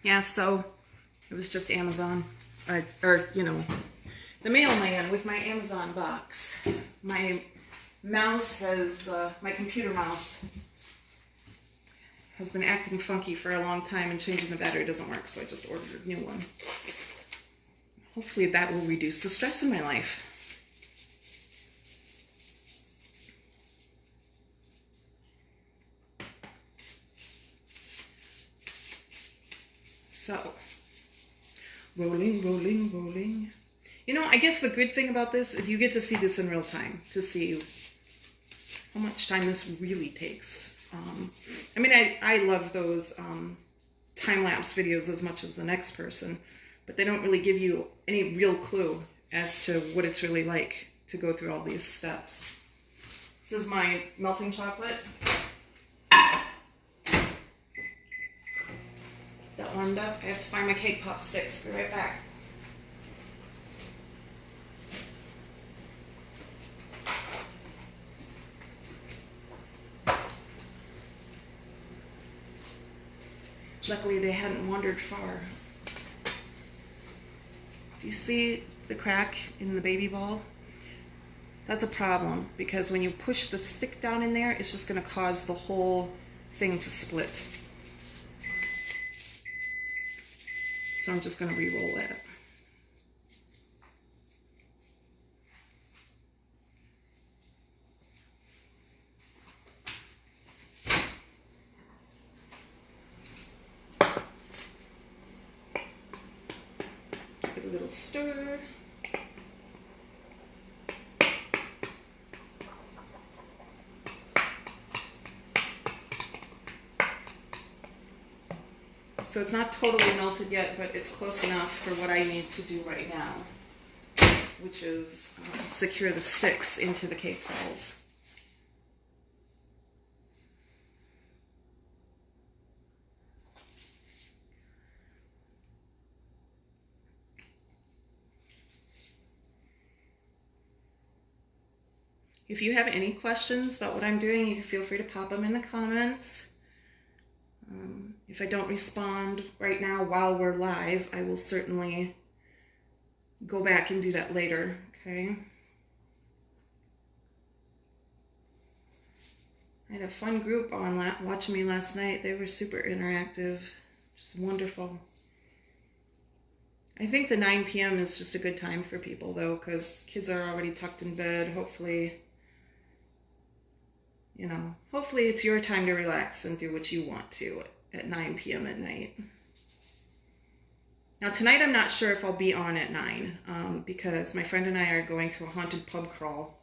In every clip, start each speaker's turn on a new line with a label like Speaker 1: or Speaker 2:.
Speaker 1: Yeah, so it was just Amazon, or you know, the mailman with my Amazon box. My mouse has, my computer mouse has been acting funky for a long time, and changing the battery doesn't work, so I just ordered a new one. Hopefully that will reduce the stress in my life. So, rolling, rolling, rolling. You know, I guess the good thing about this is you get to see this in real time, to see how much time this really takes. I mean, I love those time-lapse videos as much as the next person, but they don't really give you any real clue as to what it's really like to go through all these steps. This is my melting chocolate. That warmed up. I have to find my cake pop sticks. Be right back. Luckily, they hadn't wandered far. Do you see the crack in the baby ball? That's a problem, because when you push the stick down in there, it's just going to cause the whole thing to split. So I'm just going to re-roll that. Give it a little stir. So it's not totally melted yet, but it's close enough for what I need to do right now, which is secure the sticks into the cake balls. If you have any questions about what I'm doing, you can feel free to pop them in the comments. If I don't respond right now while we're live, I will certainly go back and do that later, okay? I had a fun group on watching me last night. They were super interactive, just wonderful. I think the 9 p.m. is just a good time for people though, because kids are already tucked in bed. Hopefully, you know, hopefully it's your time to relax and do what you want to at 9 p.m. at night. Now tonight I'm not sure if I'll be on at 9 because my friend and I are going to a haunted pub crawl,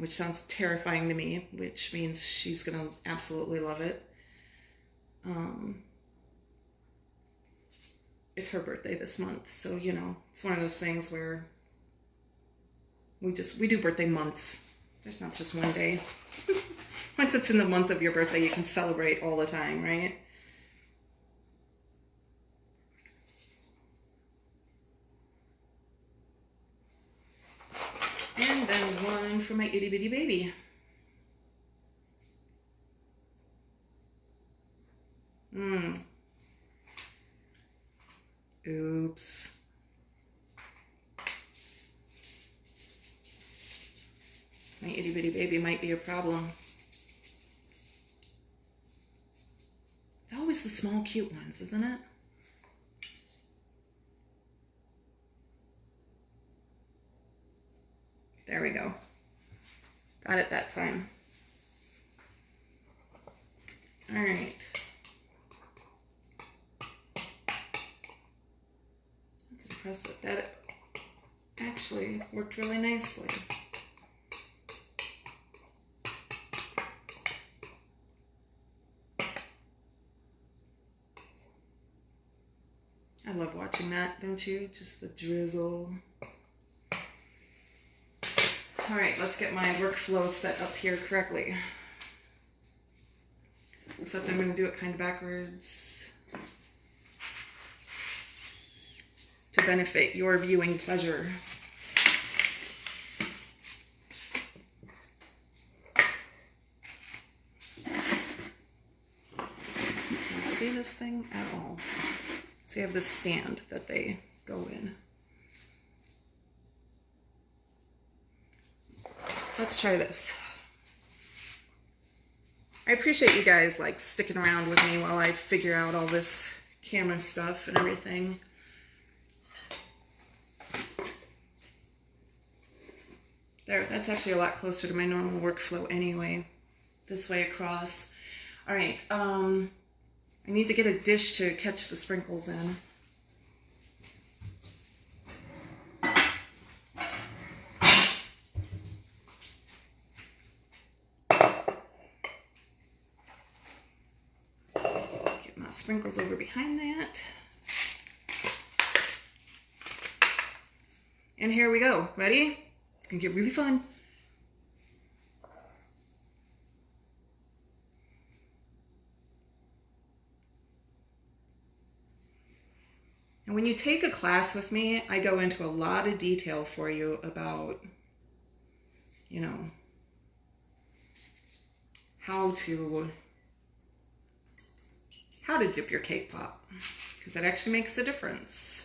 Speaker 1: which sounds terrifying to me, which means she's gonna absolutely love it. It's her birthday this month, so you know, it's one of those things where we do birthday months. There's not just one day. Once it's in the month of your birthday, you can celebrate all the time, right? And then one for my itty bitty baby. Oops. My itty bitty baby might be a problem. It's always the small cute ones, isn't it? There we go. Got it that time. All right. That's impressive. That actually worked really nicely. I love watching that, don't you? Just the drizzle. All right, let's get my workflow set up here correctly. Except I'm going to do it kind of backwards to benefit your viewing pleasure. see this thing at all? So you have this stand that they go in. Let's try this. I appreciate you guys like sticking around with me while I figure out all this camera stuff and everything. There, that's actually a lot closer to my normal workflow anyway. This way across. All right, I need to get a dish to catch the sprinkles in. Get my sprinkles over behind that. And here we go. Ready? It's gonna get really fun. And when you take a class with me, I go into a lot of detail for you about, you know, how to dip your cake pop, because that actually makes a difference.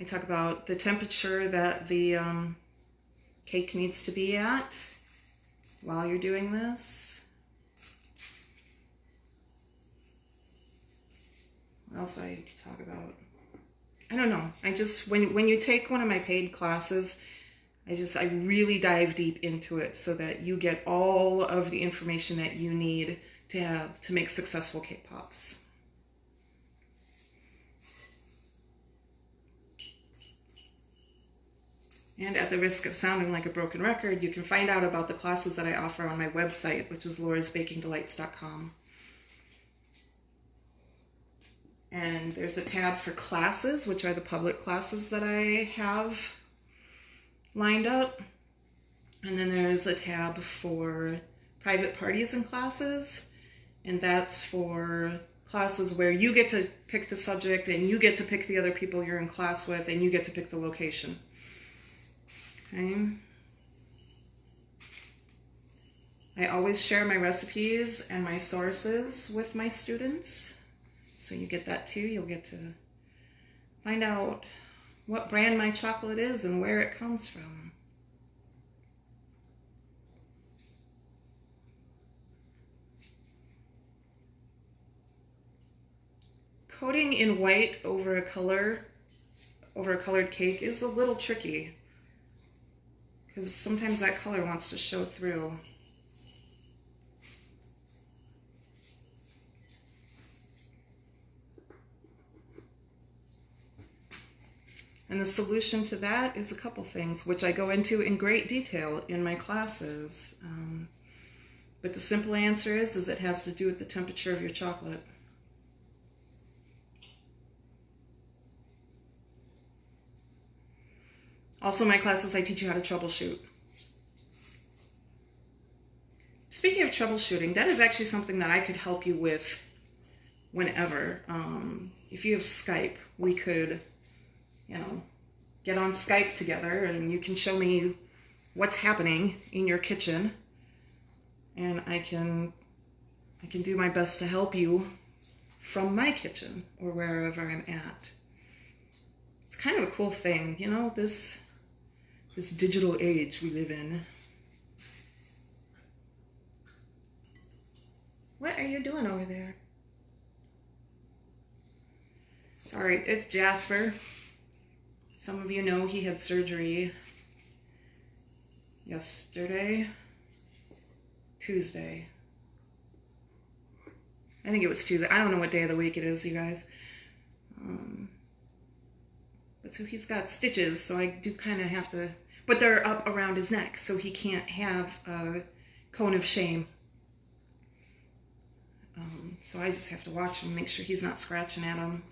Speaker 1: I talk about the temperature that the cake needs to be at while you're doing this. What else do I talk about? I don't know. I just, when you take one of my paid classes, I really dive deep into it so that you get all of the information that you need to make successful cake pops. And at the risk of sounding like a broken record, you can find out about the classes that I offer on my website, which is laurasbakingdelights.com. And there's a tab for classes, which are the public classes that I have lined up. And then there's a tab for private parties and classes. And that's for classes where you get to pick the subject and you get to pick the other people you're in class with and you get to pick the location. Okay. I always share my recipes and my sources with my students. So you get that too. You'll get to find out what brand my chocolate is and where it comes from. Coating in white over a colored cake is a little tricky, because sometimes that color wants to show through. And the solution to that is a couple things, which I go into in great detail in my classes. But the simple answer is it has to do with the temperature of your chocolate. Also, in my classes, I teach you how to troubleshoot. Speaking of troubleshooting, that is actually something that I could help you with whenever. If you have Skype, we could, you know, get on Skype together and you can show me what's happening in your kitchen, and I can do my best to help you from my kitchen or wherever I'm at. It's kind of a cool thing, you know, this digital age we live in. What are you doing over there? Sorry, it's Jasper. Some of you know he had surgery Tuesday. I think it was Tuesday. I don't know what day of the week it is, you guys. But so he's got stitches, so I do kind of have to, but they're up around his neck, so he can't have a cone of shame. So I just have to watch him, make sure he's not scratching at him.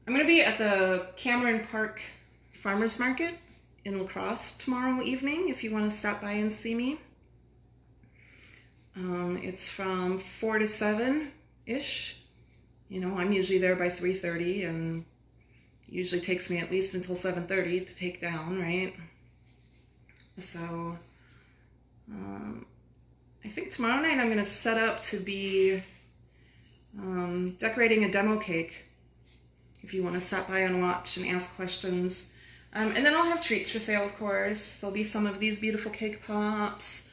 Speaker 1: I'm going to be at the Cameron Park Farmers Market in La Crosse tomorrow evening if you want to stop by and see me. It's from 4 to 7-ish. You know, I'm usually there by 3:30, and it usually takes me at least until 7:30 to take down, right? So, I think tomorrow night I'm going to set up to be decorating a demo cake. If you want to stop by and watch and ask questions. And then I'll have treats for sale, of course. There'll be some of these beautiful cake pops,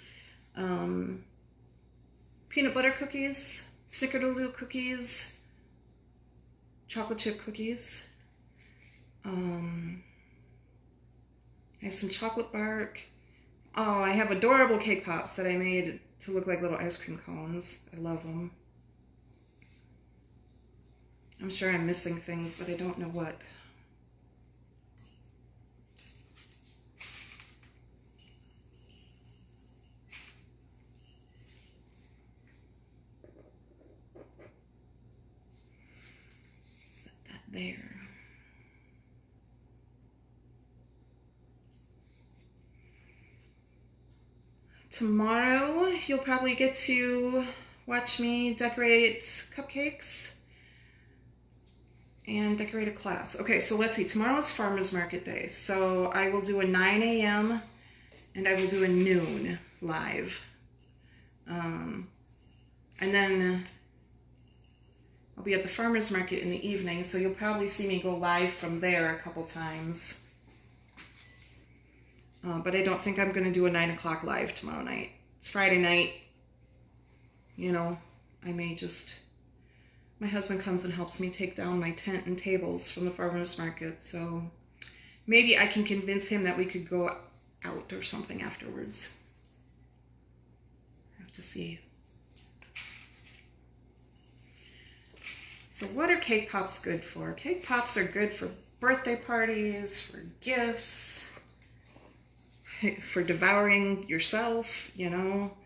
Speaker 1: peanut butter cookies, snickerdoodle cookies, chocolate chip cookies. I have some chocolate bark. Oh, I have adorable cake pops that I made to look like little ice cream cones. I love them. I'm sure I'm missing things, but I don't know what. Set that there. Tomorrow, you'll probably get to watch me decorate cupcakes and decorate a class. Okay, so let's see. Tomorrow's Farmers Market Day. So I will do a 9 a.m. and I will do a noon live. And then I'll be at the Farmers Market in the evening, so you'll probably see me go live from there a couple times. But I don't think I'm going to do a 9 o'clock live tomorrow night. It's Friday night. You know, I may just... My husband comes and helps me take down my tent and tables from the farmer's market, so maybe I can convince him that we could go out or something afterwards. I have to see. So what are cake pops good for? Cake pops are good for birthday parties, for gifts, for devouring yourself, you know.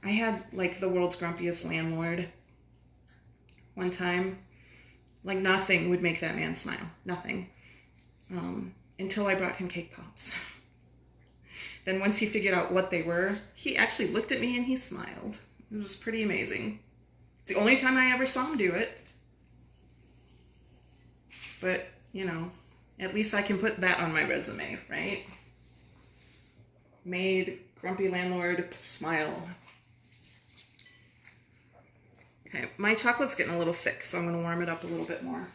Speaker 1: I had like the world's grumpiest landlord one time. Like nothing would make that man smile. Nothing. Until I brought him cake pops. Then once he figured out what they were, he actually looked at me and he smiled. It was pretty amazing. It's the only time I ever saw him do it. But, you know, at least I can put that on my resume, right? Made grumpy landlord smile. Okay, my chocolate's getting a little thick, so I'm going to warm it up a little bit more.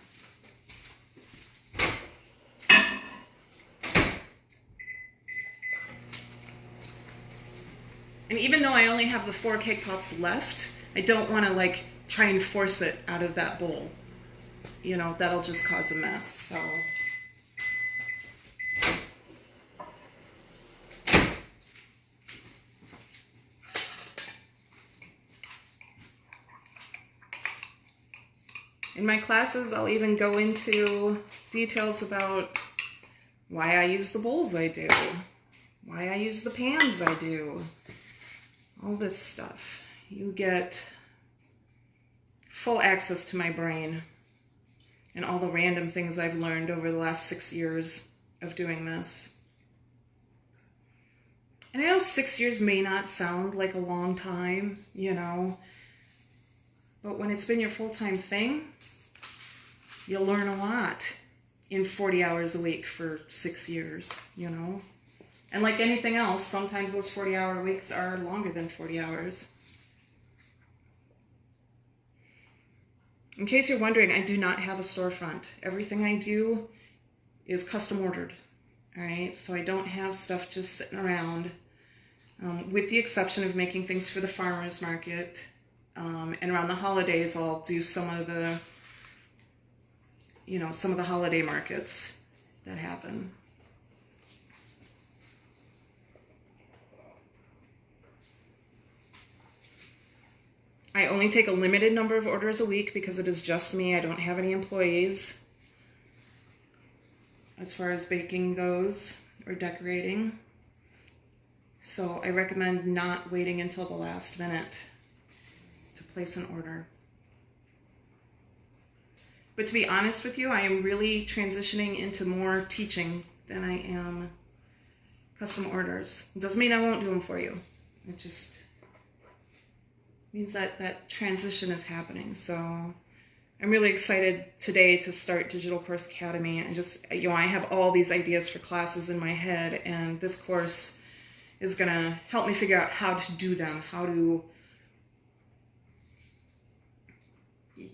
Speaker 1: And even though I only have the 4 cake pops left, I don't want to like try and force it out of that bowl. You know, that'll just cause a mess, so... In my classes, I'll even go into details about why I use the bowls I do, why I use the pans I do, all this stuff. You get full access to my brain and all the random things I've learned over the last 6 years of doing this. And I know 6 years may not sound like a long time, you know, but when it's been your full-time thing, you'll learn a lot in 40 hours a week for 6 years, you know? And like anything else, sometimes those 40-hour weeks are longer than 40 hours. In case you're wondering, I do not have a storefront. Everything I do is custom ordered, all right? So I don't have stuff just sitting around, with the exception of making things for the farmer's market. And around the holidays, I'll do some of the, you know, some of the holiday markets that happen. I only take a limited number of orders a week because it is just me. I don't have any employees as far as baking goes or decorating. So I recommend not waiting until the last minute to place an order. But to be honest with you, I am really transitioning into more teaching than I am custom orders. It doesn't mean I won't do them for you. It just means that that transition is happening. So I'm really excited today to start Digital Course Academy. And just, you know, I have all these ideas for classes in my head, and this course is going to help me figure out how to do them, how to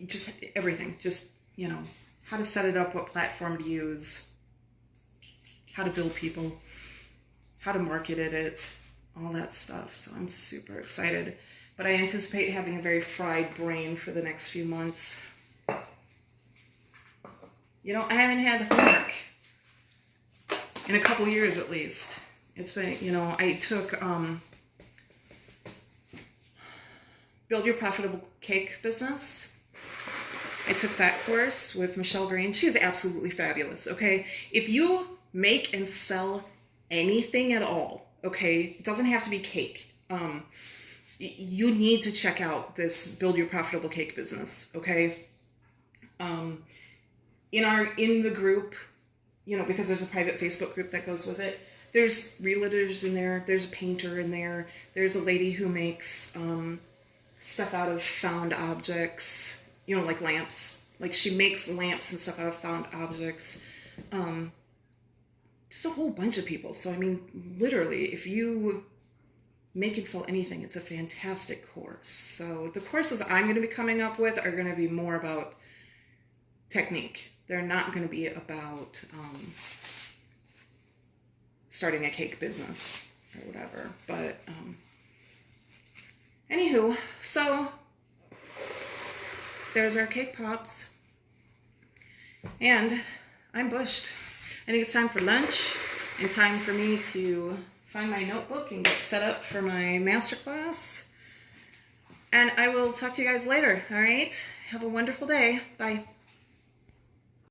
Speaker 1: just everything, just, you know, how to set it up, what platform to use, how to build people, how to market it, all that stuff. So I'm super excited, but I anticipate having a very fried brain for the next few months. You know, I haven't had homework in a couple years at least. It's been, you know, I took Build Your Profitable Cake Business. I took that course with Michelle Green. She is absolutely fabulous, okay? If you make and sell anything at all, okay, it doesn't have to be cake. You need to check out this Build Your Profitable Cake Business, okay? In the group, you know, because there's a private Facebook group that goes with it, there's realtors in there, there's a painter in there, there's a lady who makes stuff out of found objects, you know, like lamps. Like, she makes lamps and stuff out of found objects. Just a whole bunch of people. So, I mean, literally, if you make and sell anything, it's a fantastic course. So the courses I'm going to be coming up with are going to be more about technique. They're not going to be about starting a cake business or whatever. But anywho, so there's our cake pops. And I'm bushed. I think it's time for lunch and time for me to find my notebook and get set up for my masterclass. And I will talk to you guys later, all right? Have a wonderful day. Bye.